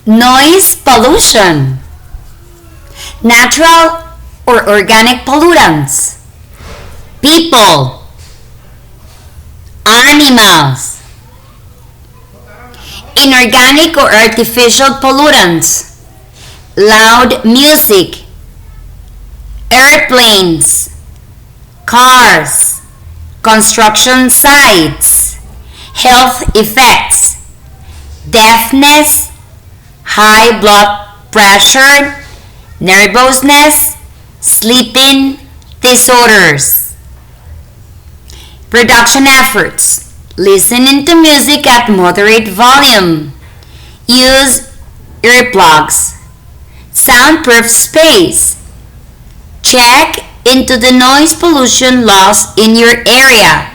Noise pollution. Natural or organic pollutants. People. Animals. Inorganic or artificial pollutants. Loud music. Airplanes. Cars. Construction sites. Health effects. Deafness. High blood pressure. Nervousness. Sleeping disorders. Production efforts. Listening to music at moderate volume. Use earplugs. Soundproof space. Check into the noise pollution laws in your area.